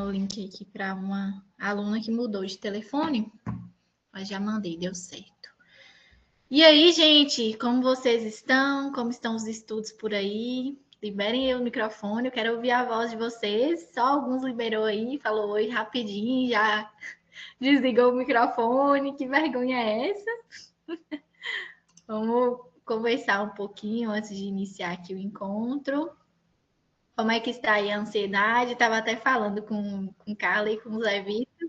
o link aqui para uma aluna que mudou de telefone, mas já mandei, deu certo. E aí, gente, como vocês estão? Como estão os estudos por aí? Liberem o microfone, eu quero ouvir a voz de vocês. Só alguns liberou aí, falou oi rapidinho, já desligou o microfone. Que vergonha é essa? Vamos conversar um pouquinho antes de iniciar aqui o encontro. Como é que está aí a ansiedade? Estava até falando com Carla e com o Zé Vitor,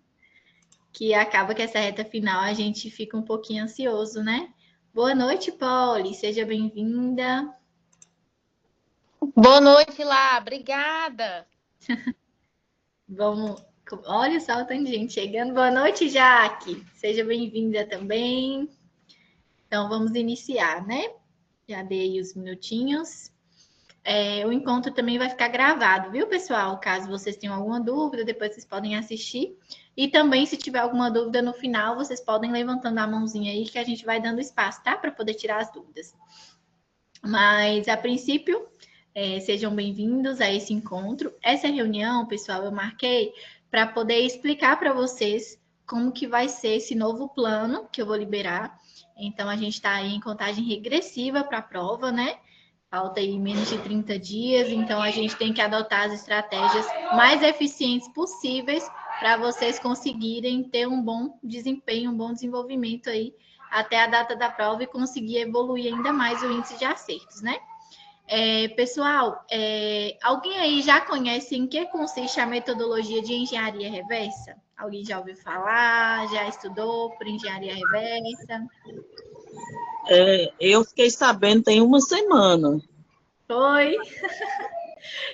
que acaba que essa reta final a gente fica um pouquinho ansioso, né? Boa noite, Polly. Seja bem-vinda. Boa noite, lá. Obrigada. Vamos. Olha só o tanto de gente chegando. Boa noite, Jaque. Seja bem-vinda também. Então, vamos iniciar, né? Já dei os minutinhos. O encontro também vai ficar gravado, viu, pessoal? Caso vocês tenham alguma dúvida, depois vocês podem assistir. E também, se tiver alguma dúvida no final, vocês podem levantando a mãozinha aí que a gente vai dando espaço, tá? Para poder tirar as dúvidas. Mas, a princípio, sejam bem-vindos a esse encontro. Essa reunião, pessoal, eu marquei para poder explicar para vocês como que vai ser esse novo plano que eu vou liberar. Então, a gente está aí em contagem regressiva para a prova, né? Falta aí menos de 30 dias, então a gente tem que adotar as estratégias mais eficientes possíveis para vocês conseguirem ter um bom desempenho, um bom desenvolvimento aí até a data da prova e conseguir evoluir ainda mais o índice de acertos, né? Pessoal, alguém aí já conhece em que consiste a metodologia de engenharia reversa? Alguém já ouviu falar? Já estudou por engenharia reversa? Eu fiquei sabendo tem uma semana. Foi?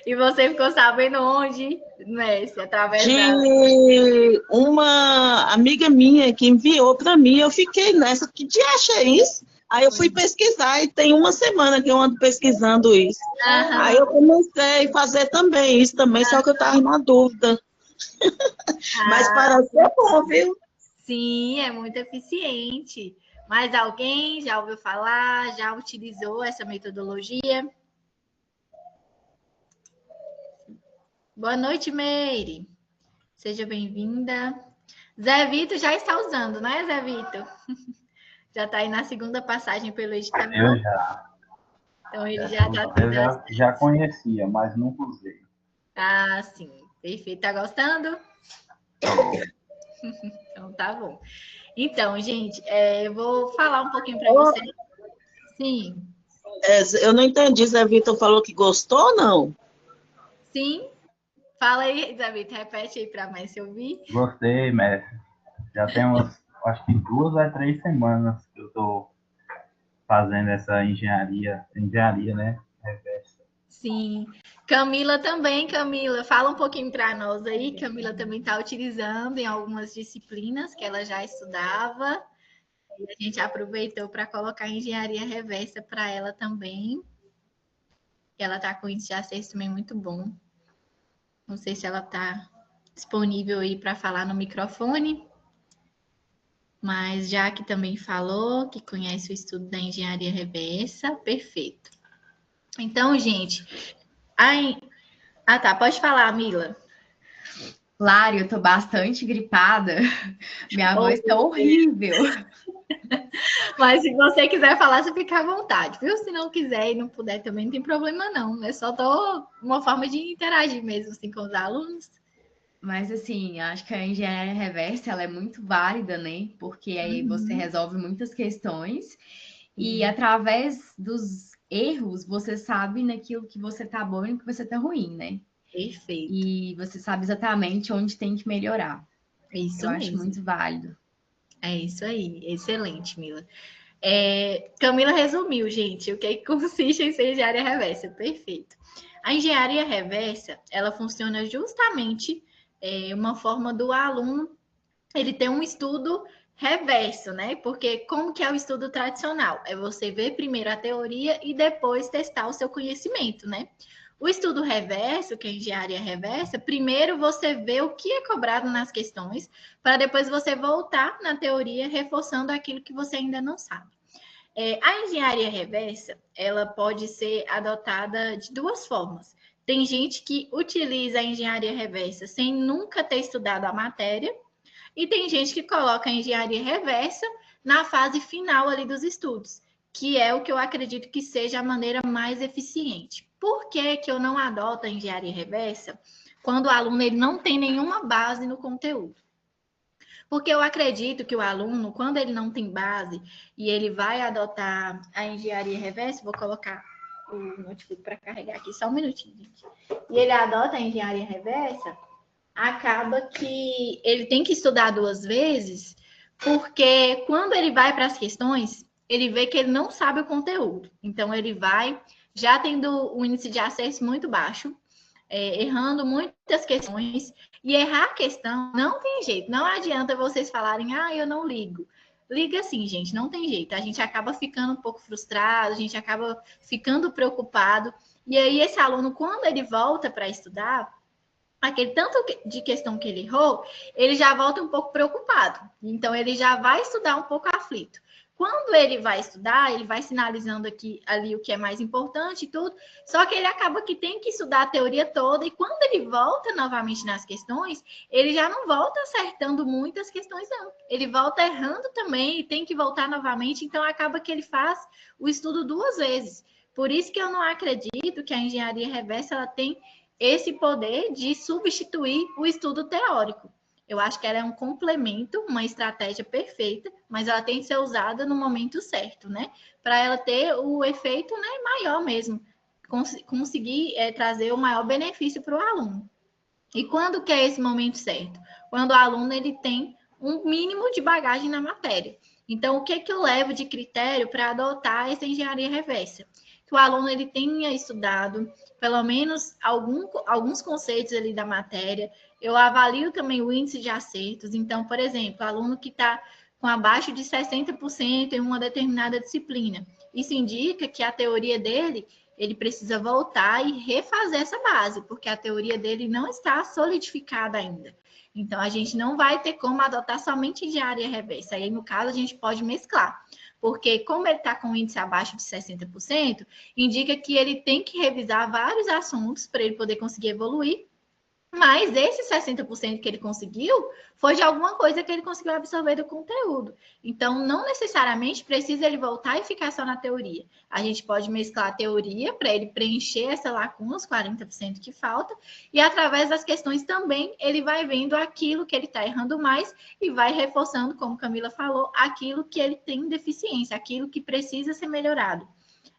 E você ficou sabendo onde, Messi? Através De uma amiga minha que enviou para mim, eu fiquei nessa, que diacho é isso? Aí eu fui pesquisar e tem uma semana que eu ando pesquisando isso. Aham. Aí eu comecei a fazer também isso também, só que eu estava na dúvida. Mas parece ser bom, viu? Sim, é muito eficiente. Mas alguém já ouviu falar, já utilizou essa metodologia? Boa noite, Meire. Seja bem-vinda. Zé Vitor já está usando, né, Zé Vitor? Já está aí na segunda passagem pelo edital. Eu já. Então ele já está Eu já conhecia, mas nunca usei. Ah, sim. Perfeito. Tá gostando? Então tá bom. Então, gente, eu vou falar um pouquinho para vocês. Sim. Eu não entendi, Zé Vitor falou que gostou ou não? Sim. Fala aí, Zé Vitor, repete aí para mais se ouvir. Gostei, mestre. Já tem acho que 2 ou 3 semanas que eu estou fazendo essa engenharia, né? Reversa. Sim. Camila também, Camila, fala um pouquinho para nós aí. Camila também está utilizando em algumas disciplinas que ela já estudava. E a gente aproveitou para colocar engenharia reversa para ela também. E ela está com índice de acesso também muito bom. Não sei se ela está disponível aí para falar no microfone. Mas já que também falou que conhece o estudo da engenharia reversa, perfeito. Então, gente, tá, pode falar, Mila. Lari, eu tô bastante gripada. Minha voz tá horrível. Mas se você quiser falar, você fica à vontade, viu? Se não quiser e não puder também, não tem problema não. É só uma forma de interagir mesmo assim com os alunos. Mas assim, acho que a engenharia reversa ela é muito válida, né? Porque aí você resolve muitas questões e através dos erros você sabe naquilo que você tá bom e no que você tá ruim, né? Perfeito. E você sabe exatamente onde tem que melhorar. Isso eu mesmo. acho muito válido. É isso aí, excelente, Mila. Camila resumiu, gente, o que é que consiste em ser engenharia reversa. Perfeito. A engenharia reversa, ela funciona justamente uma forma do aluno ele ter um estudo reverso, né? Porque como que é o estudo tradicional? É você ver primeiro a teoria e depois testar o seu conhecimento, né? O estudo reverso, que é a engenharia reversa, primeiro você vê o que é cobrado nas questões, para depois você voltar na teoria, reforçando aquilo que você ainda não sabe. A engenharia reversa, ela pode ser adotada de duas formas, Tem gente que utiliza a engenharia reversa sem nunca ter estudado a matéria, e tem gente que coloca a engenharia reversa na fase final ali dos estudos, que é o que eu acredito que seja a maneira mais eficiente. Por que que eu não adoto a engenharia reversa quando o aluno ele não tem nenhuma base no conteúdo? Porque eu acredito que o aluno, quando ele não tem base e ele vai adotar a engenharia reversa, vou colocar o notebook para carregar aqui só um minutinho, gente. E ele adota a engenharia reversa, acaba que ele tem que estudar 2 vezes, porque quando ele vai para as questões, ele vê que ele não sabe o conteúdo. Então, ele vai já tendo um índice de acesso muito baixo, errando muitas questões, e errar a questão não tem jeito. Não adianta vocês falarem, eu não ligo. Liga sim, gente, não tem jeito. A gente acaba ficando um pouco frustrado, a gente acaba ficando preocupado. E aí, esse aluno, quando ele volta para estudar, aquele tanto de questão que ele errou, ele já volta um pouco preocupado. Então, ele já vai estudar um pouco aflito. Quando ele vai estudar, ele vai sinalizando aqui ali o que é mais importante e tudo, só que ele acaba que tem que estudar a teoria toda, e quando ele volta novamente nas questões, ele já não volta acertando muitas questões, não. Ele volta errando também e tem que voltar novamente, então acaba que ele faz o estudo 2 vezes. Por isso que eu não acredito que a engenharia reversa ela tem esse poder de substituir o estudo teórico. Eu acho que ela é um complemento, uma estratégia perfeita, mas ela tem que ser usada no momento certo, né? Para ela ter o efeito, né, maior mesmo, conseguir trazer o maior benefício para o aluno. E quando que é esse momento certo? Quando o aluno ele tem um mínimo de bagagem na matéria. Então, o que eu levo de critério para adotar essa engenharia reversa? Que o aluno ele tenha estudado pelo menos alguns conceitos ali da matéria. Eu avalio também o índice de acertos. Então, por exemplo, aluno que está com abaixo de 60% em uma determinada disciplina. Isso indica que a teoria dele, ele precisa voltar e refazer essa base, porque a teoria dele não está solidificada ainda. Então, a gente não vai ter como adotar somente engenharia reversa. Aí, no caso, a gente pode mesclar. Porque, como ele está com índice abaixo de 60%, indica que ele tem que revisar vários assuntos para ele poder conseguir evoluir. Mas esse 60% que ele conseguiu foi de alguma coisa que ele conseguiu absorver do conteúdo. Então, não necessariamente precisa ele voltar e ficar só na teoria. A gente pode mesclar a teoria para ele preencher essa lacuna, os 40% que falta, e através das questões também ele vai vendo aquilo que ele está errando mais e vai reforçando, como Camila falou, aquilo que ele tem deficiência, aquilo que precisa ser melhorado.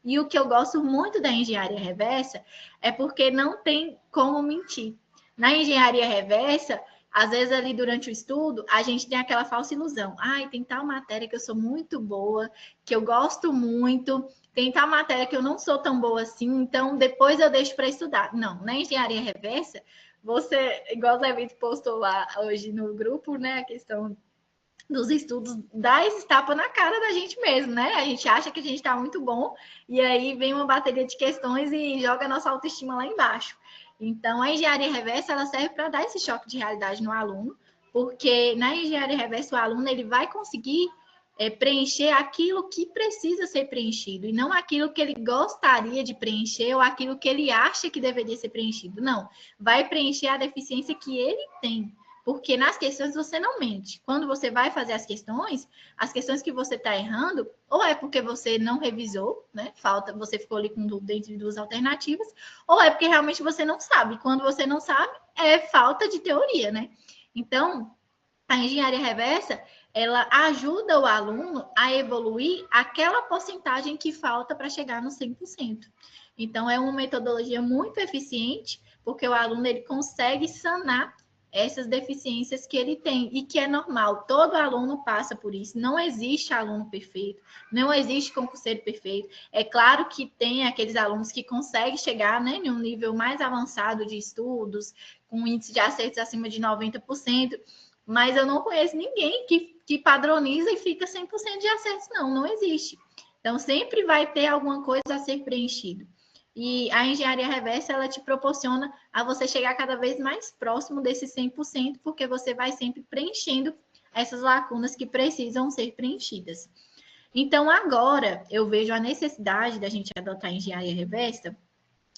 E o que eu gosto muito da engenharia reversa é porque não tem como mentir. Na engenharia reversa, às vezes ali durante o estudo, a gente tem aquela falsa ilusão. Tem tal matéria que eu sou muito boa, que eu gosto muito, tem tal matéria que eu não sou tão boa assim, então depois eu deixo para estudar. Não, na engenharia reversa, você, igual o Zé Vitor postou lá hoje no grupo, né, a questão dos estudos, dá esse tapa na cara da gente mesmo, né? A gente acha que a gente está muito bom, e aí vem uma bateria de questões e joga a nossa autoestima lá embaixo. Então, a engenharia reversa, ela serve para dar esse choque de realidade no aluno, porque na engenharia reversa, o aluno ele vai conseguir preencher aquilo que precisa ser preenchido, e não aquilo que ele gostaria de preencher ou aquilo que ele acha que deveria ser preenchido. Não, vai preencher a deficiência que ele tem. Porque nas questões você não mente. Quando você vai fazer as questões que você está errando, ou é porque você não revisou, né? Você ficou ali com dúvida entre 2 alternativas, ou é porque realmente você não sabe. Quando você não sabe, é falta de teoria, né? Então, a engenharia reversa, ela ajuda o aluno a evoluir aquela porcentagem que falta para chegar no 100%. Então, é uma metodologia muito eficiente, porque o aluno ele consegue sanar essas deficiências que ele tem, e que é normal, todo aluno passa por isso, não existe aluno perfeito, não existe concurseiro perfeito. É claro que tem aqueles alunos que conseguem chegar, né, em um nível mais avançado de estudos, com índice de acertos acima de 90%, mas eu não conheço ninguém que padroniza e fica 100% de acertos, não existe. Então, sempre vai ter alguma coisa a ser preenchido. E a engenharia reversa, ela te proporciona a você chegar cada vez mais próximo desse 100%, porque você vai sempre preenchendo essas lacunas que precisam ser preenchidas. Então, agora, eu vejo a necessidade da gente adotar a engenharia reversa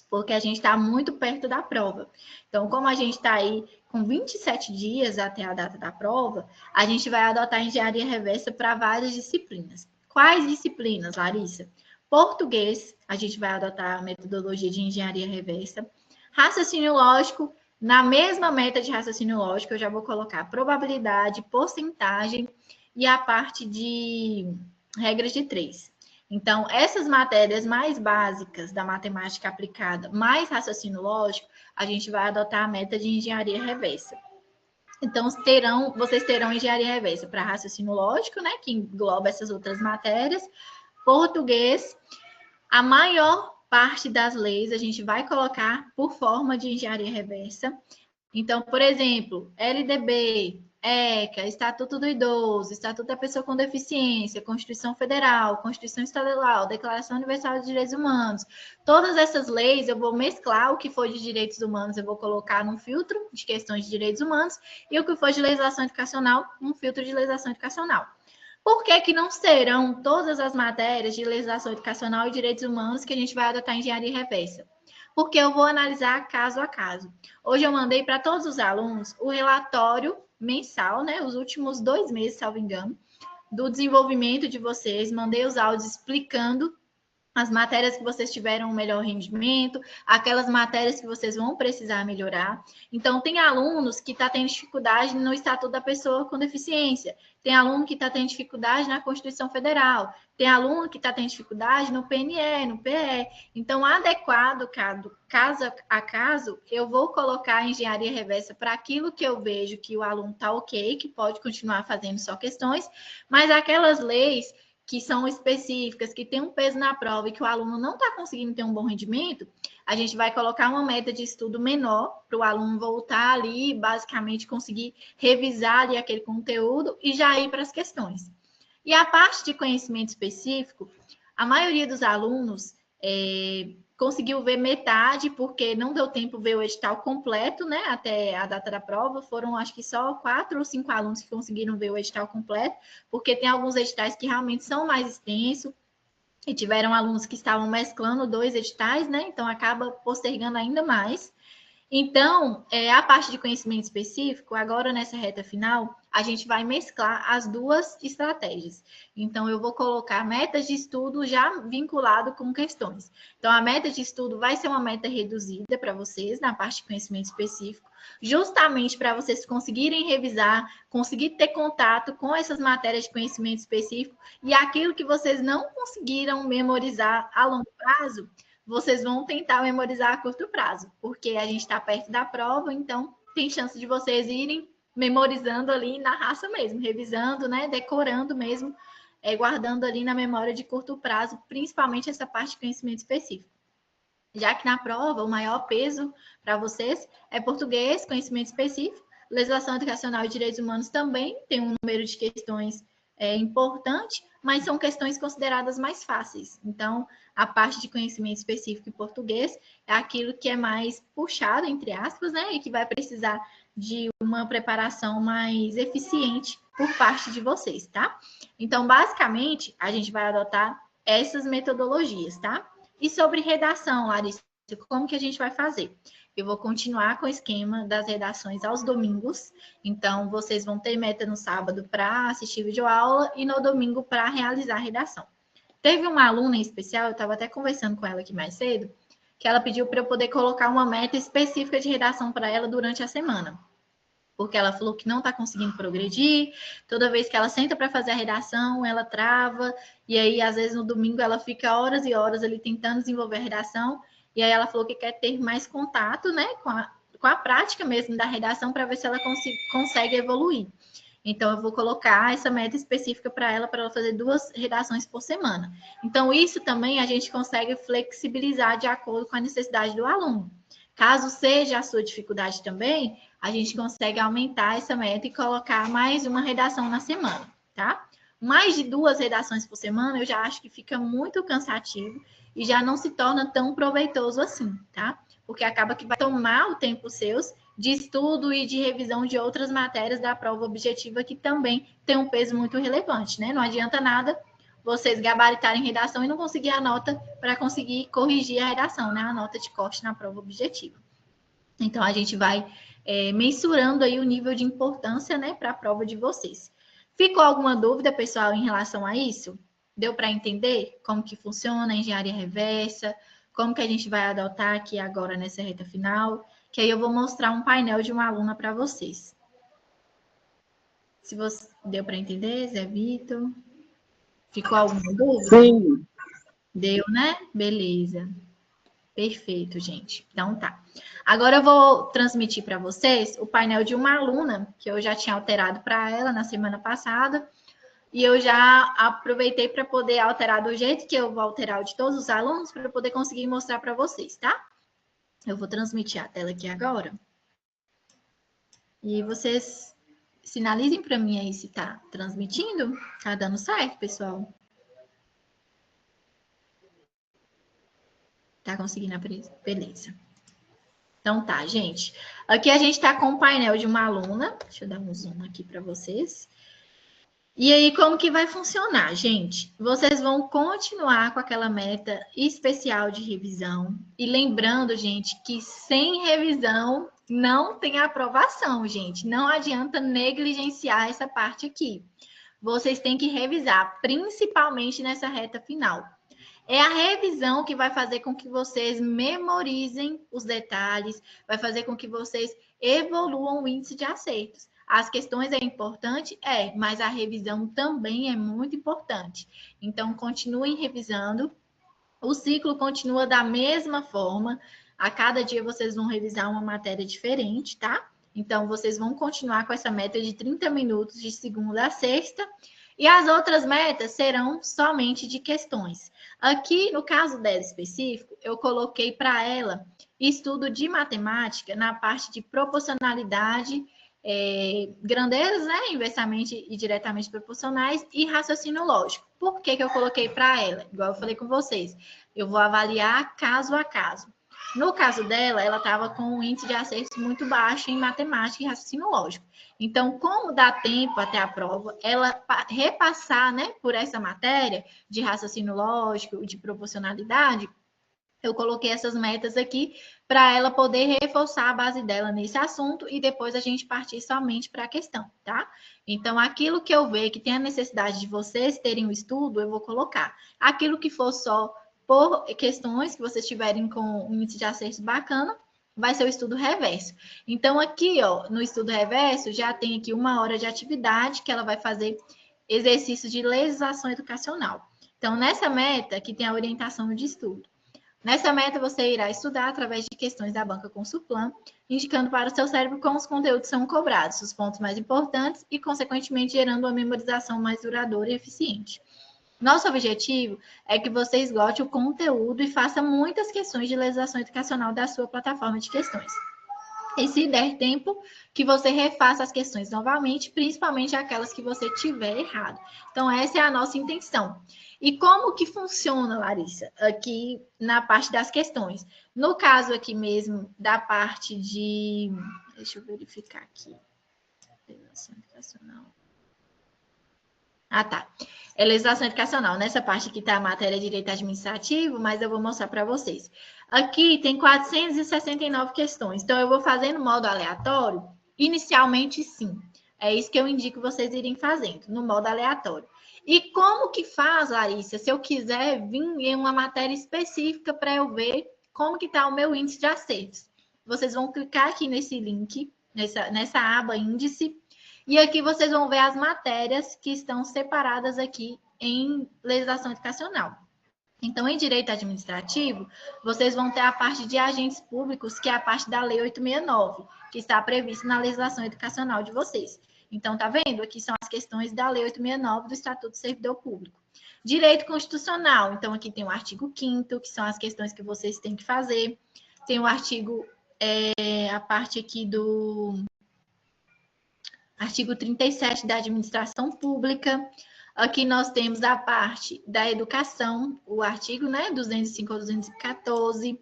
porque a gente está muito perto da prova. Então, como a gente está aí com 27 dias até a data da prova, a gente vai adotar a engenharia reversa para várias disciplinas. Quais disciplinas, Larissa? Português, a gente vai adotar a metodologia de engenharia reversa. Raciocínio lógico, na mesma meta de raciocínio lógico, eu já vou colocar probabilidade, porcentagem e a parte de regras de 3. Então, essas matérias mais básicas da matemática aplicada, mais raciocínio lógico, a gente vai adotar a meta de engenharia reversa. Então, vocês terão engenharia reversa para raciocínio lógico, né, que engloba essas outras matérias, português, a maior parte das leis a gente vai colocar por forma de engenharia reversa. Então, por exemplo, LDB, ECA, Estatuto do Idoso, Estatuto da Pessoa com Deficiência, Constituição Federal, Constituição Estadual, Declaração Universal dos Direitos Humanos. Todas essas leis eu vou mesclar, o que for de direitos humanos eu vou colocar num filtro de questões de direitos humanos e o que for de legislação educacional, num filtro de legislação educacional. Por que que não serão todas as matérias de legislação educacional e direitos humanos que a gente vai adotar em engenharia reversa? Porque eu vou analisar caso a caso. Hoje eu mandei para todos os alunos o relatório mensal, né, os últimos 2 meses, salvo engano, do desenvolvimento de vocês. Mandei os áudios explicando as matérias que vocês tiveram um melhor rendimento, aquelas matérias que vocês vão precisar melhorar. Então, tem alunos que estão tendo dificuldade no Estatuto da Pessoa com Deficiência, tem aluno que está tendo dificuldade na Constituição Federal, tem aluno que está tendo dificuldade no PNE, no PE. Então, adequado, caso a caso, eu vou colocar a engenharia reversa para aquilo que eu vejo que o aluno está ok, que pode continuar fazendo só questões, mas aquelas leis que são específicas, que tem um peso na prova e que o aluno não está conseguindo ter um bom rendimento, a gente vai colocar uma meta de estudo menor para o aluno voltar ali, basicamente conseguir revisar ali aquele conteúdo e já ir para as questões. E a parte de conhecimento específico, a maioria dos alunos conseguiu ver metade, porque não deu tempo ver o edital completo, né, até a data da prova. Foram, acho que só 4 ou 5 alunos que conseguiram ver o edital completo, porque tem alguns editais que realmente são mais extensos, e tiveram alunos que estavam mesclando 2 editais, né, então acaba postergando ainda mais. Então, a parte de conhecimento específico, agora nessa reta final, a gente vai mesclar as 2 estratégias. Então, eu vou colocar metas de estudo já vinculado com questões. Então, a meta de estudo vai ser uma meta reduzida para vocês, na parte de conhecimento específico, justamente para vocês conseguirem revisar, conseguir ter contato com essas matérias de conhecimento específico e aquilo que vocês não conseguiram memorizar a longo prazo, vocês vão tentar memorizar a curto prazo, porque a gente está perto da prova, então tem chance de vocês irem memorizando ali na raça mesmo, revisando, né, decorando mesmo, guardando ali na memória de curto prazo, principalmente essa parte de conhecimento específico. Já que na prova, o maior peso para vocês é português, conhecimento específico, legislação educacional e direitos humanos também tem um número de questões importante, mas são questões consideradas mais fáceis. Então, a parte de conhecimento específico em português é aquilo que é mais puxado, entre aspas, né? E que vai precisar de uma preparação mais eficiente por parte de vocês, tá? Então, basicamente, a gente vai adotar essas metodologias, tá? E sobre redação, Larissa, como que a gente vai fazer? Eu vou continuar com o esquema das redações aos domingos. Então, vocês vão ter meta no sábado para assistir videoaula e no domingo para realizar a redação. Teve uma aluna em especial, eu estava até conversando com ela aqui mais cedo, que ela pediu para eu poder colocar uma meta específica de redação para ela durante a semana. Porque ela falou que não está conseguindo progredir, toda vez que ela senta para fazer a redação, ela trava, e aí, às vezes, no domingo, ela fica horas e horas ali tentando desenvolver a redação, e aí ela falou que quer ter mais contato, né, com a prática mesmo da redação, para ver se ela consegue evoluir. Então, eu vou colocar essa meta específica para ela fazer 2 redações por semana. Então, isso também a gente consegue flexibilizar de acordo com a necessidade do aluno. Caso seja a sua dificuldade também, a gente consegue aumentar essa meta e colocar mais uma redação na semana, tá? Mais de 2 redações por semana, eu já acho que fica muito cansativo e já não se torna tão proveitoso assim, tá? Porque acaba que vai tomar o tempo seus de estudo e de revisão de outras matérias da prova objetiva que também tem um peso muito relevante, né? Não adianta nada vocês gabaritarem redação e não conseguir a nota para conseguir corrigir a redação, né? A nota de corte na prova objetiva. Então, a gente vai mensurando aí o nível de importância, né, para a prova de vocês. Ficou alguma dúvida, pessoal, em relação a isso? Deu para entender como que funciona a engenharia reversa? Como que a gente vai adotar aqui agora nessa reta final? Que aí eu vou mostrar um painel de uma aluna para vocês. Se você deu para entender, Zé Vitor? Ficou alguma dúvida? Sim. Deu, né? Beleza. Perfeito, gente. Então tá. Agora eu vou transmitir para vocês o painel de uma aluna que eu já tinha alterado para ela na semana passada. E eu já aproveitei para poder alterar do jeito que eu vou alterar o de todos os alunos para poder conseguir mostrar para vocês, tá? Eu vou transmitir a tela aqui agora. E vocês sinalizem para mim aí se tá transmitindo. Tá dando certo, pessoal? Tá conseguindo abrir? Beleza. Então tá, gente. Aqui a gente tá com o painel de uma aluna. Deixa eu dar um zoom aqui para vocês. E aí, como que vai funcionar, gente? Vocês vão continuar com aquela meta especial de revisão. E lembrando, gente, que sem revisão não tem aprovação, gente. Não adianta negligenciar essa parte aqui. Vocês têm que revisar, principalmente nessa reta final. É a revisão que vai fazer com que vocês memorizem os detalhes, vai fazer com que vocês evoluam o índice de acertos. As questões é importante? É, mas a revisão também é muito importante. Então, continuem revisando. O ciclo continua da mesma forma. A cada dia vocês vão revisar uma matéria diferente, tá? Então, vocês vão continuar com essa meta de 30 minutos de segunda a sexta. E as outras metas serão somente de questões. Aqui, no caso dela específico, eu coloquei para ela estudo de matemática na parte de proporcionalidade, grandezas, né, inversamente e diretamente proporcionais e raciocínio lógico. Por que eu coloquei para ela? Igual eu falei com vocês, eu vou avaliar caso a caso. No caso dela, ela estava com um índice de acerto muito baixo em matemática e raciocínio lógico. Então, como dá tempo até a prova, ela repassar, né, por essa matéria de raciocínio lógico, de proporcionalidade, eu coloquei essas metas aqui para ela poder reforçar a base dela nesse assunto e depois a gente partir somente para a questão, tá? Então, aquilo que eu ver que tem a necessidade de vocês terem o estudo, eu vou colocar. Aquilo que for só por questões que vocês tiverem com um índice de acerto bacana, vai ser o estudo reverso. Então, aqui, ó, no estudo reverso, já tem aqui 1 hora de atividade que ela vai fazer exercício de legislação educacional. Então, nessa meta, aqui tem a orientação de estudo. Nessa meta, você irá estudar através de questões da banca Consulplan, indicando para o seu cérebro como os conteúdos são cobrados, os pontos mais importantes e, consequentemente, gerando uma memorização mais duradoura e eficiente. Nosso objetivo é que você esgote o conteúdo e faça muitas questões de legislação educacional da sua plataforma de questões. E se der tempo, que você refaça as questões novamente, principalmente aquelas que você tiver errado. Então, essa é a nossa intenção. E como que funciona, Larissa, aqui na parte das questões? No caso aqui mesmo, da parte de... Deixa eu verificar aqui. Legislação educacional. Ah, tá. É legislação educacional. Nessa parte aqui está a matéria de direito administrativo, mas eu vou mostrar para vocês. Aqui tem 469 questões. Então, eu vou fazer no modo aleatório? Inicialmente, sim. É isso que eu indico vocês irem fazendo, no modo aleatório. E como que faz, Larissa, se eu quiser vir em uma matéria específica para eu ver como que está o meu índice de acertos? Vocês vão clicar aqui nesse link, nessa aba índice, e aqui vocês vão ver as matérias que estão separadas aqui em legislação educacional. Então, em direito administrativo, vocês vão ter a parte de agentes públicos, que é a parte da Lei 869, que está prevista na legislação educacional de vocês. Então, tá vendo? Aqui são as questões da Lei 869 do Estatuto do Servidor Público. Direito constitucional. Então, aqui tem o artigo 5º, que são as questões que vocês têm que fazer. Tem o artigo, a parte aqui do... Artigo 37 da administração pública. Aqui nós temos a parte da educação, o artigo, né, 205 ou 214.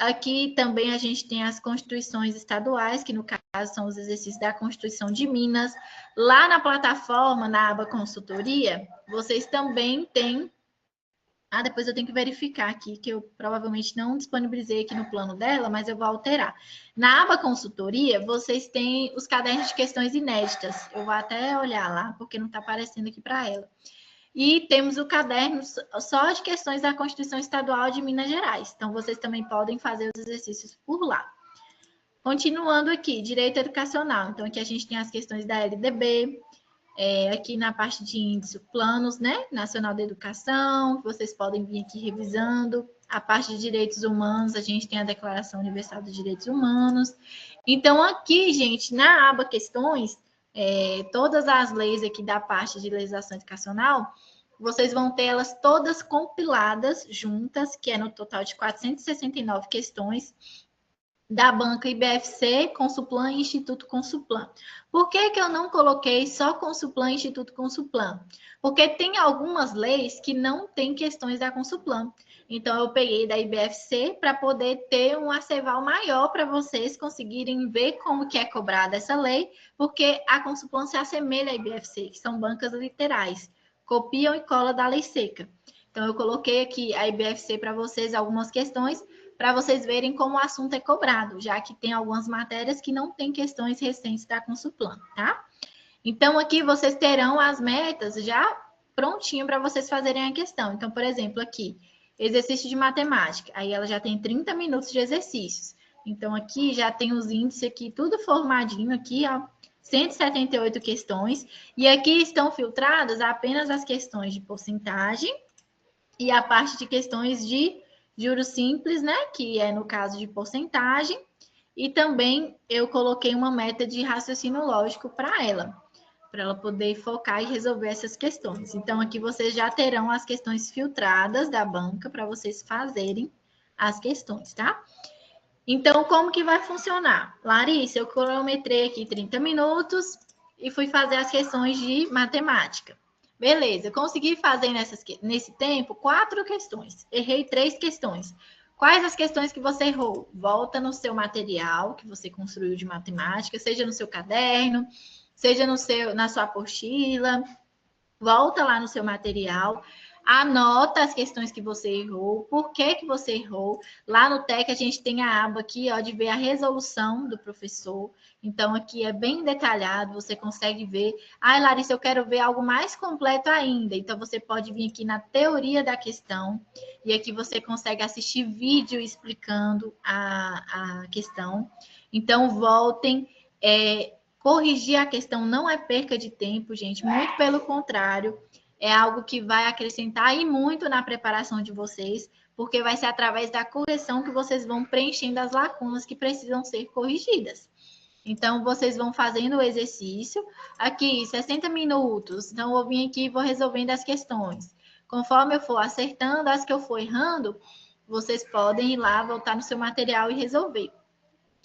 Aqui também a gente tem as constituições estaduais, que no caso caso são os exercícios da Constituição de Minas. Lá na plataforma, na aba consultoria, vocês também têm... depois eu tenho que verificar aqui, que eu provavelmente não disponibilizei aqui no plano dela, mas eu vou alterar. Na aba consultoria, vocês têm os cadernos de questões inéditas. Eu vou até olhar lá, porque não está aparecendo aqui para ela. E temos o caderno só de questões da Constituição Estadual de Minas Gerais. Então, vocês também podem fazer os exercícios por lá. Continuando aqui, direito educacional. Então, aqui a gente tem as questões da LDB, aqui na parte de índice, planos, né? Nacional da Educação, vocês podem vir aqui revisando. A parte de direitos humanos, a gente tem a Declaração Universal dos Direitos Humanos. Então, aqui, gente, na aba questões, todas as leis aqui da parte de legislação educacional, vocês vão ter elas todas compiladas juntas, que é no total de 469 questões, da banca IBFC, Consuplan e Instituto Consuplan. Por que eu não coloquei só Consuplan e Instituto Consuplan? Porque tem algumas leis que não têm questões da Consuplan. Então, eu peguei da IBFC para poder ter um arceval maior para vocês conseguirem ver como que é cobrada essa lei, porque a Consuplan se assemelha à IBFC, que são bancas literais, copiam e colam da lei seca. Então, eu coloquei aqui a IBFC para vocês algumas questões, para vocês verem como o assunto é cobrado, já que tem algumas matérias que não têm questões recentes da Consuplan, tá? Então, aqui vocês terão as metas já prontinho para vocês fazerem a questão. Então, por exemplo, aqui, exercício de matemática. Aí ela já tem 30 minutos de exercícios. Então, aqui já tem os índices aqui, tudo formadinho aqui, ó. 178 questões. E aqui estão filtradas apenas as questões de porcentagem e a parte de questões de juros simples, né? Que é no caso de porcentagem. E também eu coloquei uma meta de raciocínio lógico para ela poder focar e resolver essas questões. Então, aqui vocês já terão as questões filtradas da banca para vocês fazerem as questões, tá? Então, como que vai funcionar? Larissa, eu cronometrei aqui 30 minutos e fui fazer as questões de matemática. Beleza, consegui fazer nesse tempo 4 questões. Errei 3 questões. Quais as questões que você errou? Volta no seu material que você construiu de matemática, seja no seu caderno, seja na sua apostila. Volta lá no seu material, anota as questões que você errou, por que você errou. Lá no TEC a gente tem a aba aqui, ó, de ver a resolução do professor. Então, aqui é bem detalhado, você consegue ver. Larissa, eu quero ver algo mais completo ainda. Então, você pode vir aqui na teoria da questão, e aqui você consegue assistir vídeo explicando a questão. Então, voltem. Corrigir a questão não é perca de tempo, gente. Muito pelo contrário, é algo que vai acrescentar e muito na preparação de vocês, porque vai ser através da correção que vocês vão preenchendo as lacunas que precisam ser corrigidas. Então, vocês vão fazendo o exercício. Aqui, 60 minutos. Então, eu vim aqui e vou resolvendo as questões. Conforme eu for acertando, as que eu for errando, vocês podem ir lá, voltar no seu material e resolver.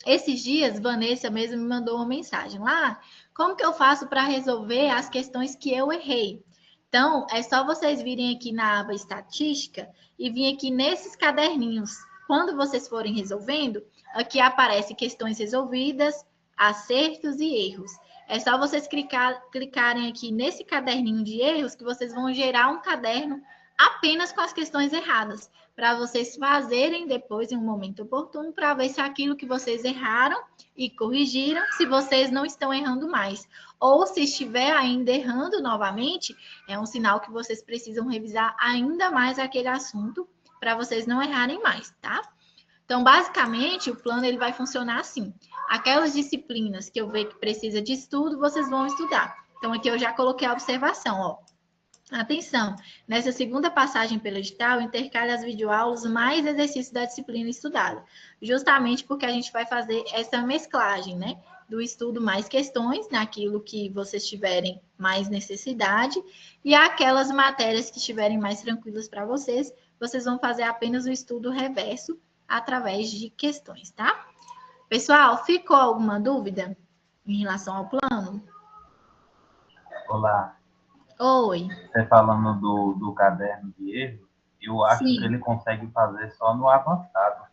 Esses dias, Vanessa mesmo me mandou uma mensagem lá. Como que eu faço para resolver as questões que eu errei? Então, é só vocês virem aqui na aba estatística e vir aqui nesses caderninhos. Quando vocês forem resolvendo, aqui aparece questões resolvidas, acertos e erros. É só vocês clicarem aqui nesse caderninho de erros que vocês vão gerar um caderno apenas com as questões erradas, para vocês fazerem depois em um momento oportuno, para ver se aquilo que vocês erraram e corrigiram, se vocês não estão errando mais. Ou se estiver ainda errando novamente, é um sinal que vocês precisam revisar ainda mais aquele assunto, para vocês não errarem mais, tá? Então, basicamente, o plano ele vai funcionar assim. Aquelas disciplinas que eu ver que precisa de estudo, vocês vão estudar. Então, aqui eu já coloquei a observação, ó. Atenção, nessa segunda passagem pelo edital, intercale as videoaulas mais exercícios da disciplina estudada, justamente porque a gente vai fazer essa mesclagem, né? Do estudo mais questões, naquilo que vocês tiverem mais necessidade, e aquelas matérias que estiverem mais tranquilas para vocês, vocês vão fazer apenas o estudo reverso através de questões, tá? Pessoal, ficou alguma dúvida em relação ao plano? Olá. Oi. Você falando do caderno de erro, eu acho Sim. que ele consegue fazer só no avançado.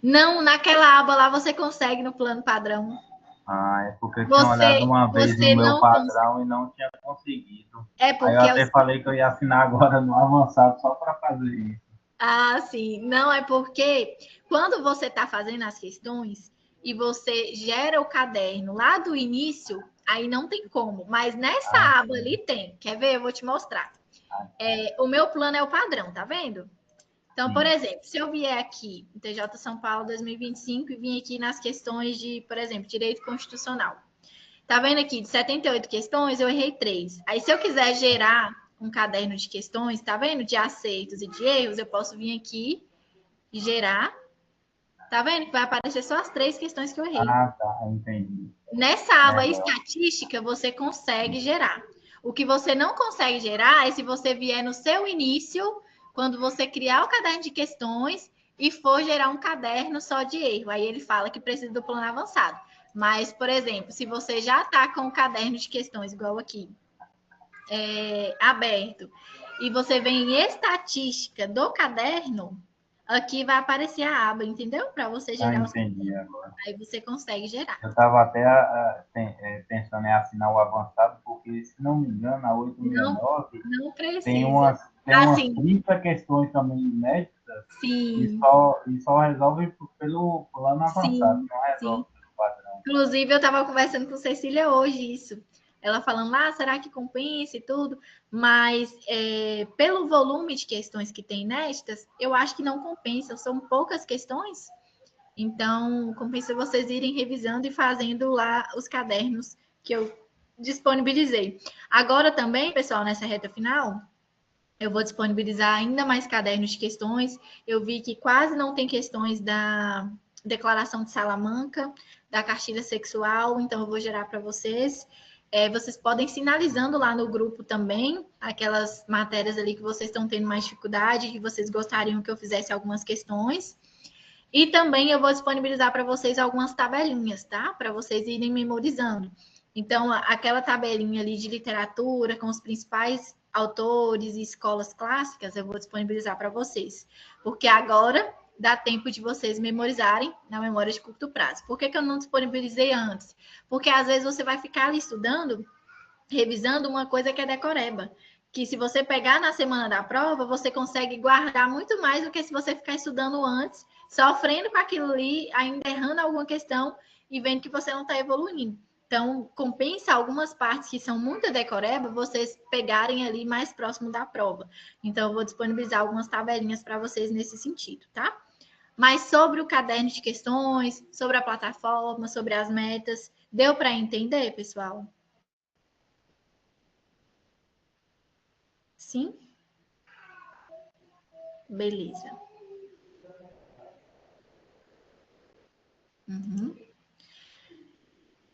Não, naquela aba lá você consegue no plano padrão. Ah, é porque eu tinha olhado uma vez no você meu não padrão e não tinha conseguido. É Aí eu porque até falei que eu ia assinar agora no avançado só para fazer isso. Ah, sim. Não, é porque quando você está fazendo as questões e você gera o caderno lá do início, aí não tem como. Mas nessa Ah, aba ali tem. Quer ver? Eu vou te mostrar. O meu plano é o padrão, tá vendo? Então, por sim. exemplo, se eu vier aqui, no TJ São Paulo 2025, e vim aqui nas questões de, por exemplo, direito constitucional. Tá vendo aqui, de 78 questões, eu errei 3. Aí, se eu quiser gerar um caderno de questões, tá vendo? De acertos e de erros, eu posso vir aqui e gerar. Tá vendo? Que vai aparecer só as 3 questões que eu errei. Ah, tá, entendi. Nessa aba Melhor. estatística, você consegue gerar. O que você não consegue gerar é se você vier no seu início, quando você criar o caderno de questões e for gerar um caderno só de erro. Aí ele fala que precisa do plano avançado. Mas, por exemplo, se você já está com o caderno de questões, igual aqui, aberto, e você vem em estatística do caderno, aqui vai aparecer a aba, entendeu? Para você Ah, gerar os... entendi agora. Aí você consegue gerar. Eu estava até pensando em assinar o avançado, porque, se não me engano, a Não, 869 não tem precisa. umas Assim, 30 questões também inéditas e sim, só resolve pelo plano avançado, sim, não resolve sim. pelo padrão. Inclusive, eu estava conversando com Cecília hoje isso. Ela falando lá, será que compensa e tudo? Mas pelo volume de questões que tem nestas, eu acho que não compensa. São poucas questões. Então, compensa vocês irem revisando e fazendo lá os cadernos que eu disponibilizei. Agora também, pessoal, nessa reta final, eu vou disponibilizar ainda mais cadernos de questões. Eu vi que quase não tem questões da Declaração de Salamanca, da cartilha sexual, então eu vou gerar para vocês. Vocês podem sinalizando lá no grupo também aquelas matérias ali que vocês estão tendo mais dificuldade, que vocês gostariam que eu fizesse algumas questões. E também eu vou disponibilizar para vocês algumas tabelinhas, tá? Para vocês irem memorizando. Então, aquela tabelinha ali de literatura com os principais autores e escolas clássicas, eu vou disponibilizar para vocês. Porque agora dá tempo de vocês memorizarem na memória de curto prazo. Por que eu não disponibilizei antes? Porque às vezes você vai ficar ali estudando, revisando uma coisa que é decoreba. Que se você pegar na semana da prova, você consegue guardar muito mais do que se você ficar estudando antes, sofrendo com aquilo ali, ainda errando alguma questão e vendo que você não está evoluindo. Então, compensa algumas partes que são muito decoreba, vocês pegarem ali mais próximo da prova. Então, eu vou disponibilizar algumas tabelinhas para vocês nesse sentido, tá? Mas sobre o caderno de questões, sobre a plataforma, sobre as metas, deu para entender, pessoal? Sim? Beleza. Uhum.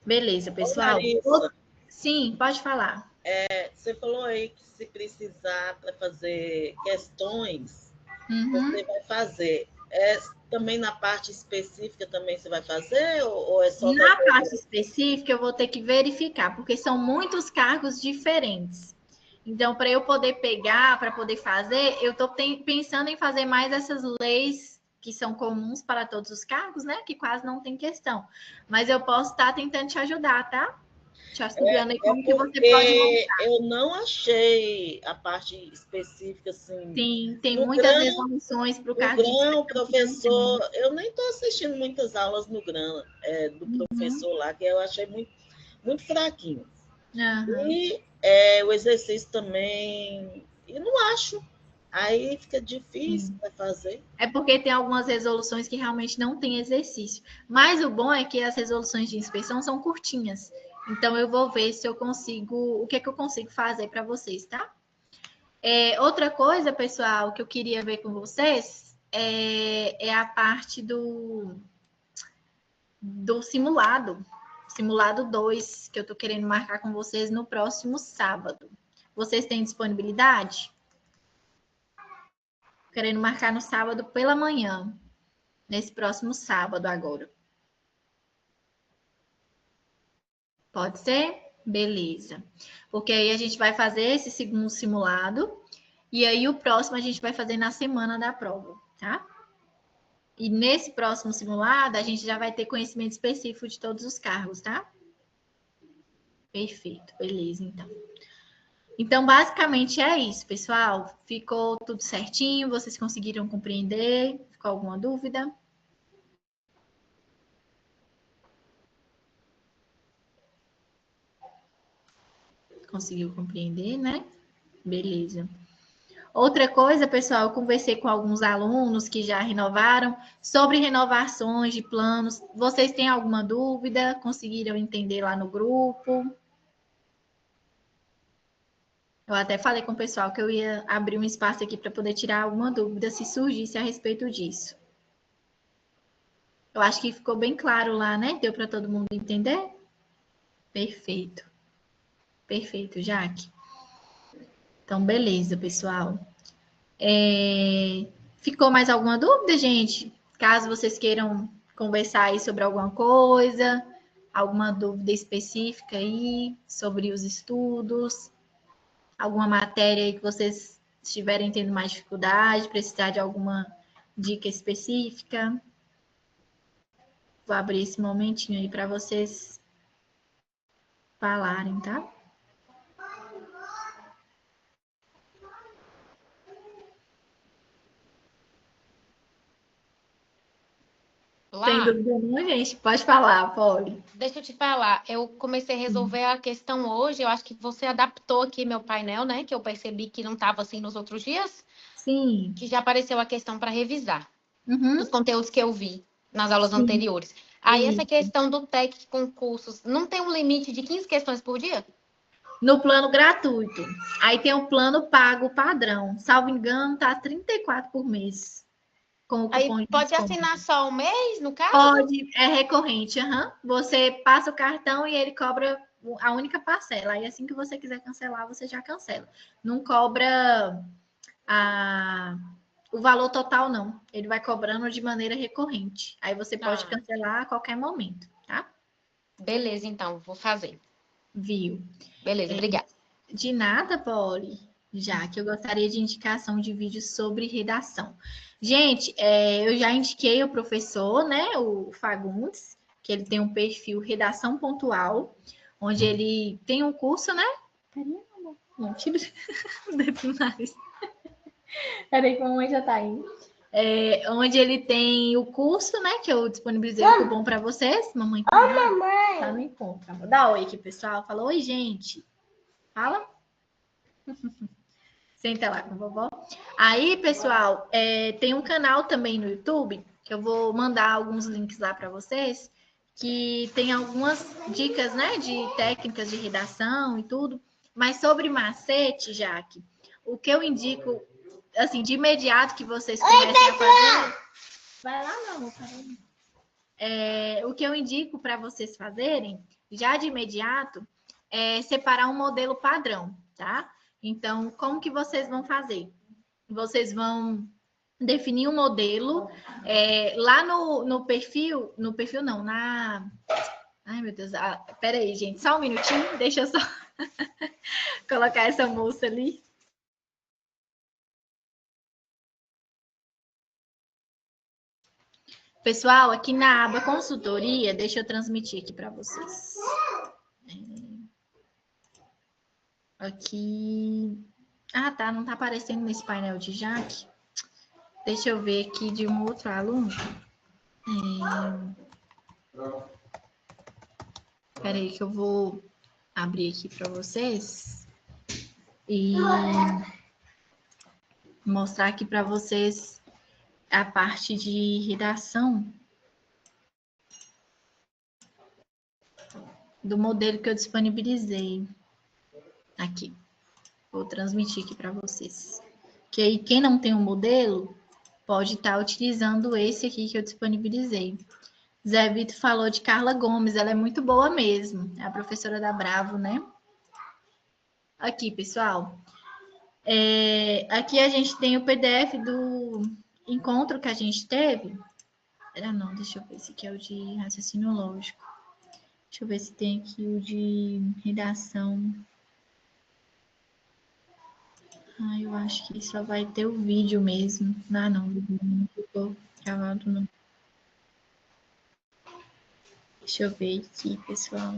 Beleza, Ô, pessoal. Larissa, Sim, pode falar. você falou aí que se precisar para fazer questões, Uhum. você vai fazer. Também na parte específica também você vai fazer ou é só Na qualquer parte coisa? específica, eu vou ter que verificar, porque são muitos cargos diferentes. Então, para eu poder pegar, para poder fazer, eu estou pensando em fazer mais essas leis que são comuns para todos os cargos, né? Que quase não tem questão. Mas eu posso estar tentando te ajudar, tá? Te auxiliando aí como que você pode Porque montar. eu não achei a parte específica assim. Sim, tem No muitas grão, resoluções para o no cargo de grão, inspeção que não tem. professor, eu nem estou assistindo muitas aulas no grão do Uhum. professor lá, que eu achei muito, muito fraquinho. Uhum. E o exercício também, eu não acho. Aí fica difícil Sim. para fazer. É porque tem algumas resoluções que realmente não tem exercício. Mas o bom é que as resoluções de inspeção são curtinhas. Então eu vou ver se eu consigo, o que é que eu consigo fazer para vocês, tá? Outra coisa, pessoal, que eu queria ver com vocês é a parte do simulado. Simulado 2, que eu tô querendo marcar com vocês no próximo sábado. Vocês têm disponibilidade? Querendo marcar no sábado pela manhã. Nesse próximo sábado agora. Pode ser? Beleza. Porque aí a gente vai fazer esse segundo simulado e aí o próximo a gente vai fazer na semana da prova, tá? E nesse próximo simulado, a gente já vai ter conhecimento específico de todos os cargos, tá? Perfeito, beleza, então. Então, basicamente é isso, pessoal. Ficou tudo certinho? Vocês conseguiram compreender? Ficou alguma dúvida? Conseguiu compreender, né? Beleza. Outra coisa, pessoal, eu conversei com alguns alunos que já renovaram sobre renovações de planos. Vocês têm alguma dúvida? Conseguiram entender lá no grupo? Eu até falei com o pessoal que eu ia abrir um espaço aqui para poder tirar alguma dúvida se surgisse a respeito disso. Eu acho que ficou bem claro lá, né? Deu para todo mundo entender? Perfeito. Perfeito, Jaque. Então, beleza, pessoal. Ficou mais alguma dúvida, gente? Caso vocês queiram conversar aí sobre alguma coisa, alguma dúvida específica aí sobre os estudos, alguma matéria aí que vocês estiverem tendo mais dificuldade, precisar de alguma dica específica. Vou abrir esse momentinho aí para vocês falarem, tá? Tem dúvida não, gente? Pode falar, Polly. Deixa eu te falar, eu comecei a resolver a questão hoje, eu acho que você adaptou aqui meu painel, né? Que eu percebi que não estava assim nos outros dias. Sim. Que já apareceu a questão para revisar dos Uhum. conteúdos que eu vi nas aulas Sim. anteriores. Aí essa Isso. questão do TEC com cursos, não tem um limite de 15 questões por dia? No plano gratuito. Aí tem o plano pago padrão. Salvo engano, tá 34 por mês. Com o cupom Aí de pode desconto. assinar só um mês, no caso? Pode, é recorrente, uhum. Você passa o cartão e ele cobra a única parcela. Aí assim que você quiser cancelar, você já cancela. Não cobra o valor total, não. Ele vai cobrando de maneira recorrente. Aí você pode cancelar a qualquer momento, tá? Beleza, então, vou fazer. Viu? Beleza, obrigada. De nada, Polly. Já que eu gostaria de indicação de vídeos sobre redação. Gente, eu já indiquei o professor, né, o Fagundes, que ele tem um perfil Redação Pontual, onde ele tem um curso, né? Peraí, não, tira o dedo do nariz. Peraí, que a mamãe já tá indo. Onde ele tem o curso, né, que eu disponibilizei o cupom para vocês. Mamãe, tá, mamãe. Tá no encontro. Dá oi aqui, pessoal. Fala, oi, gente. Fala. Senta lá com a vovó. Aí, pessoal, tem um canal também no YouTube, que eu vou mandar alguns links lá para vocês, que tem algumas dicas, né, de técnicas de redação e tudo. Mas sobre macete, Jaque, o que eu indico, assim, de imediato que vocês comecem a fazer... Vai lá, meu amor. O que eu indico para vocês fazerem, já de imediato, é separar um modelo padrão, tá? Então, como que vocês vão fazer? Vocês vão definir um modelo lá no perfil não, Ai, meu Deus, peraí, gente, só um minutinho, deixa eu só colocar essa moça ali. Pessoal, aqui na aba consultoria, deixa eu transmitir aqui para vocês. Aqui... Ah, tá, não tá aparecendo nesse painel de Jaque. Deixa eu ver aqui de um outro aluno. Espera aí que eu vou abrir aqui para vocês e mostrar aqui para vocês a parte de redação do modelo que eu disponibilizei aqui. Vou transmitir aqui para vocês. Que aí quem não tem um modelo pode estar utilizando esse aqui que eu disponibilizei. Zé Vitor falou de Carla Gomes, ela é muito boa mesmo, é a professora da Bravo, né? Aqui, pessoal. Aqui a gente tem o PDF do encontro que a gente teve. Não, deixa eu ver se aqui é o de raciocínio lógico. Deixa eu ver se tem aqui o de redação. Eu acho que só vai ter o vídeo mesmo. Não ficou. Travado não. Deixa eu ver aqui, pessoal.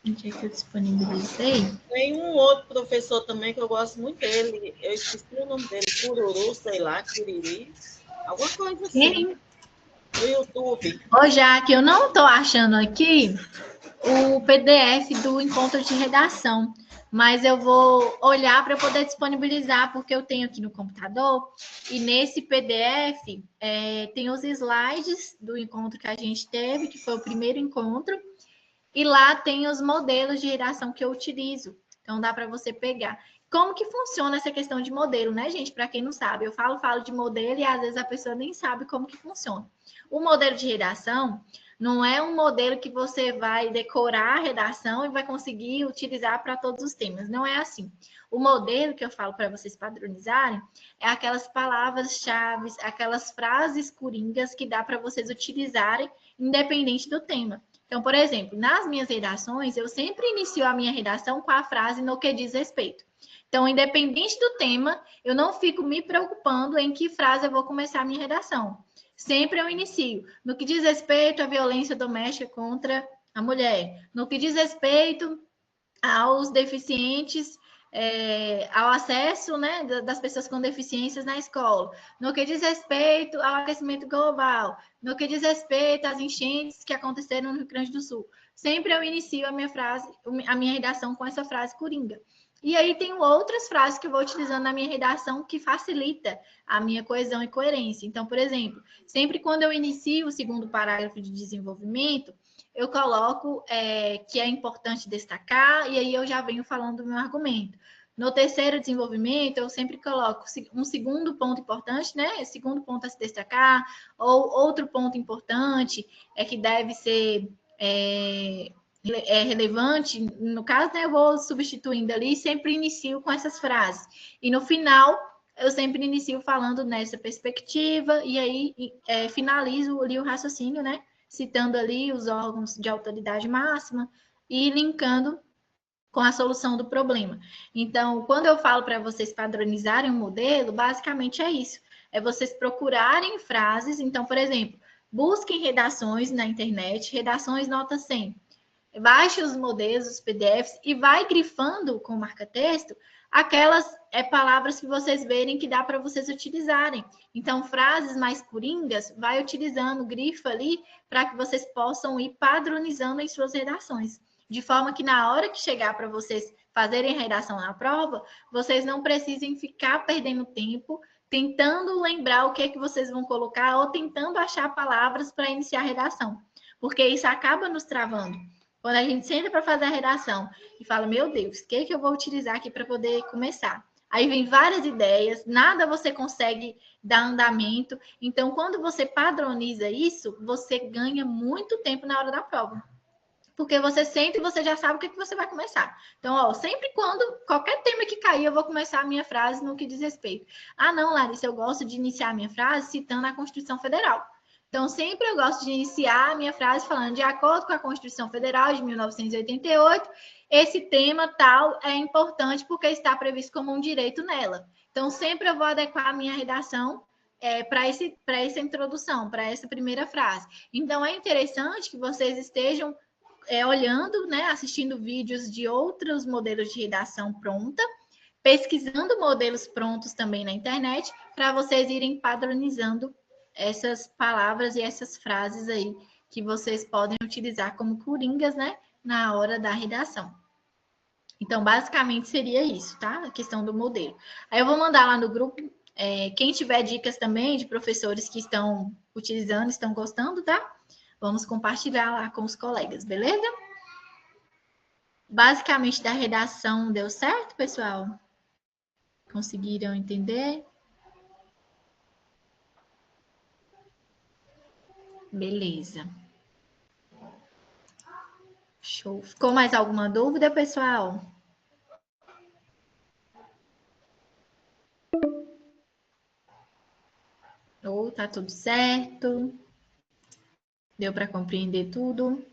Onde é que eu disponibilizei? Tem um outro professor também que eu gosto muito dele. Eu esqueci o nome dele. Cururu, sei lá, Curiri. Alguma coisa assim. Quem? No YouTube. Ô, Jaque, eu não estou achando aqui o PDF do encontro de redação, mas eu vou olhar para poder disponibilizar, porque eu tenho aqui no computador, e nesse PDF tem os slides do encontro que a gente teve, que foi o primeiro encontro, e lá tem os modelos de redação que eu utilizo. Então dá para você pegar. Como que funciona essa questão de modelo, né, gente? Para quem não sabe, eu falo de modelo e às vezes a pessoa nem sabe como que funciona. O modelo de redação não é um modelo que você vai decorar a redação e vai conseguir utilizar para todos os temas. Não é assim. O modelo que eu falo para vocês padronizarem é aquelas palavras-chave, aquelas frases coringas que dá para vocês utilizarem independente do tema. Então, por exemplo, nas minhas redações, eu sempre inicio a minha redação com a frase no que diz respeito. Então, independente do tema, eu não fico me preocupando em que frase eu vou começar a minha redação. Sempre eu inicio no que diz respeito à violência doméstica contra a mulher, no que diz respeito aos deficientes, ao acesso, né, das pessoas com deficiências na escola, no que diz respeito ao aquecimento global, no que diz respeito às enchentes que aconteceram no Rio Grande do Sul. Sempre eu inicio a minha frase, a minha redação com essa frase coringa. E aí tem outras frases que eu vou utilizando na minha redação que facilita a minha coesão e coerência. Então, por exemplo, sempre quando eu inicio o segundo parágrafo de desenvolvimento, eu coloco que é importante destacar, e aí eu já venho falando do meu argumento. No terceiro desenvolvimento, eu sempre coloco um segundo ponto importante, né? Segundo ponto a se destacar, ou outro ponto importante que deve ser relevante. No caso, né, eu vou substituindo ali, sempre inicio com essas frases. E no final, eu sempre inicio falando nessa perspectiva, e aí finalizo ali o raciocínio, né? Citando ali os órgãos de autoridade máxima e linkando com a solução do problema. Então, quando eu falo para vocês padronizarem um modelo, basicamente é isso. É vocês procurarem frases. Então, por exemplo, busquem redações na internet, redações nota 100. Baixe os modelos, os PDFs e vai grifando com marca-texto aquelas palavras que vocês verem que dá para vocês utilizarem. Então, frases mais coringas, vai utilizando, grifa ali, para que vocês possam ir padronizando em suas redações. De forma que na hora que chegar para vocês fazerem a redação na prova, vocês não precisem ficar perdendo tempo tentando lembrar o que é que vocês vão colocar ou tentando achar palavras para iniciar a redação. Porque isso acaba nos travando. Quando a gente senta para fazer a redação e fala, meu Deus, o que é que eu vou utilizar aqui para poder começar? Aí vem várias ideias, nada você consegue dar andamento. Então, quando você padroniza isso, você ganha muito tempo na hora da prova. Porque você sente e você já sabe o que você vai começar. Então, ó, sempre quando qualquer tema que cair, eu vou começar a minha frase no que diz respeito. Ah, não, Larissa, eu gosto de iniciar a minha frase citando a Constituição Federal. Então, sempre eu gosto de iniciar a minha frase falando, de acordo com a Constituição Federal de 1988, esse tema tal é importante porque está previsto como um direito nela. Então, sempre eu vou adequar a minha redação para essa introdução, para essa primeira frase. Então, é interessante que vocês estejam olhando, né, assistindo vídeos de outros modelos de redação pronta, pesquisando modelos prontos também na internet, para vocês irem padronizando essas palavras e essas frases aí que vocês podem utilizar como coringas, né, na hora da redação. Então, basicamente seria isso, tá? A questão do modelo. Aí eu vou mandar lá no grupo, quem tiver dicas também de professores que estão utilizando, estão gostando, tá? Vamos compartilhar lá com os colegas, beleza? Basicamente, da redação deu certo, pessoal? Conseguiram entender? Beleza. Show. Ficou mais alguma dúvida, pessoal? Ou tá tudo certo? Deu para compreender tudo?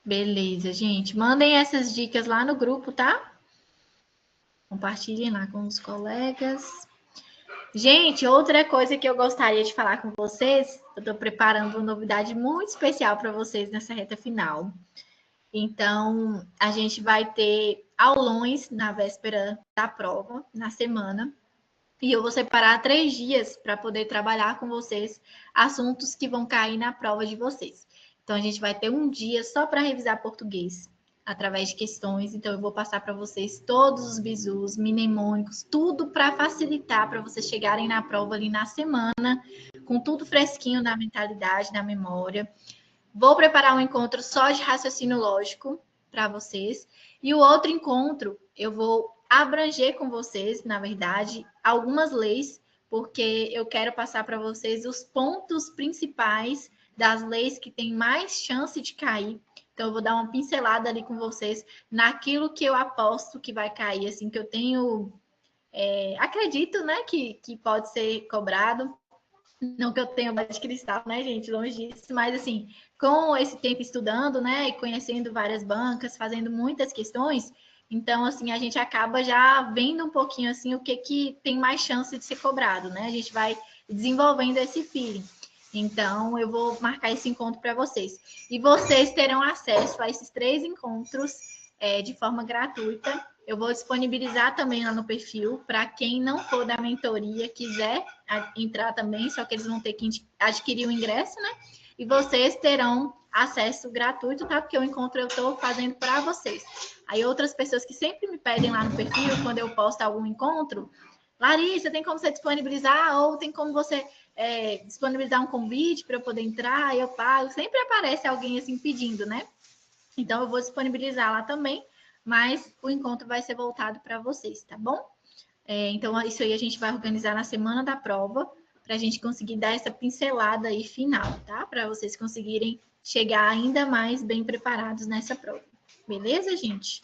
Beleza, gente. Mandem essas dicas lá no grupo, tá? Compartilhem lá com os colegas. Gente, outra coisa que eu gostaria de falar com vocês, eu estou preparando uma novidade muito especial para vocês nessa reta final. Então, a gente vai ter aulões na véspera da prova, na semana, e eu vou separar 3 dias para poder trabalhar com vocês assuntos que vão cair na prova de vocês. Então, a gente vai ter um dia só para revisar português, através de questões. Então, eu vou passar para vocês todos os bizus, mnemônicos, tudo para facilitar para vocês chegarem na prova ali na semana, com tudo fresquinho na mentalidade, na memória. Vou preparar um encontro só de raciocínio lógico para vocês. E o outro encontro, eu vou abranger com vocês, na verdade, algumas leis, porque eu quero passar para vocês os pontos principais das leis que têm mais chance de cair. Então, eu vou dar uma pincelada ali com vocês naquilo que eu aposto que vai cair, assim, que eu tenho... acredito, né, que pode ser cobrado. Não que eu tenha bola de cristal, né, gente? Longe disso. Mas, assim, com esse tempo estudando, né, e conhecendo várias bancas, fazendo muitas questões, então, assim, a gente acaba já vendo um pouquinho, assim, o que tem mais chance de ser cobrado, né? A gente vai desenvolvendo esse feeling. Então, eu vou marcar esse encontro para vocês. E vocês terão acesso a esses 3 encontros de forma gratuita. Eu vou disponibilizar também lá no perfil para quem não for da mentoria, quiser entrar também, só que eles vão ter que adquirir o ingresso, né? E vocês terão acesso gratuito, tá? Porque o encontro eu estou fazendo para vocês. Aí outras pessoas que sempre me pedem lá no perfil, quando eu posto algum encontro, Larissa, tem como você disponibilizar? Ou tem como você disponibilizar um convite para eu poder entrar? Eu pago. Sempre aparece alguém assim pedindo, né? Então, eu vou disponibilizar lá também, mas o encontro vai ser voltado para vocês, tá bom? Então, isso aí a gente vai organizar na semana da prova, para a gente conseguir dar essa pincelada aí final, tá? Para vocês conseguirem chegar ainda mais bem preparados nessa prova. Beleza, gente?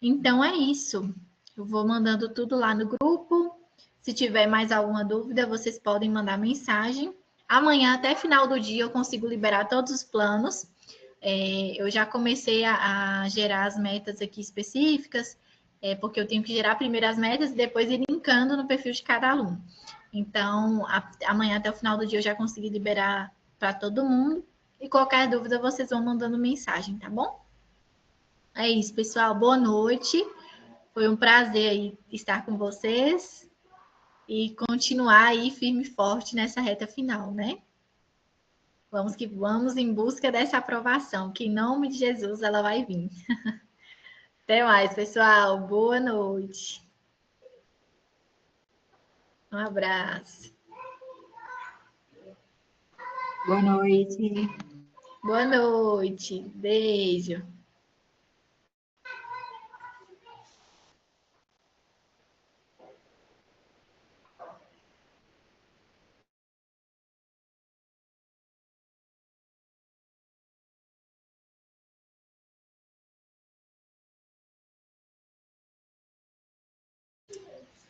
Então, é isso. Eu vou mandando tudo lá no grupo. Se tiver mais alguma dúvida, vocês podem mandar mensagem. Amanhã, até final do dia, eu consigo liberar todos os planos. Eu já comecei a gerar as metas aqui específicas, porque eu tenho que gerar primeiro as metas e depois ir linkando no perfil de cada aluno. Então, amanhã até o final do dia eu já consegui liberar para todo mundo. E qualquer dúvida, vocês vão mandando mensagem, tá bom? É isso, pessoal. Boa noite. Foi um prazer aí estar com vocês e continuar aí firme e forte nessa reta final, né? Vamos que vamos em busca dessa aprovação, que em nome de Jesus ela vai vir. Até mais, pessoal. Boa noite. Um abraço. Boa noite. Boa noite. Beijo.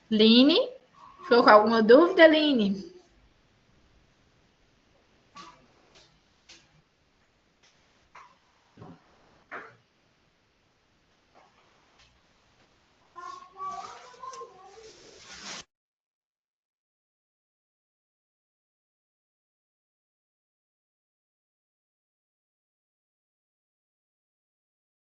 Line, ficou com alguma dúvida, Line?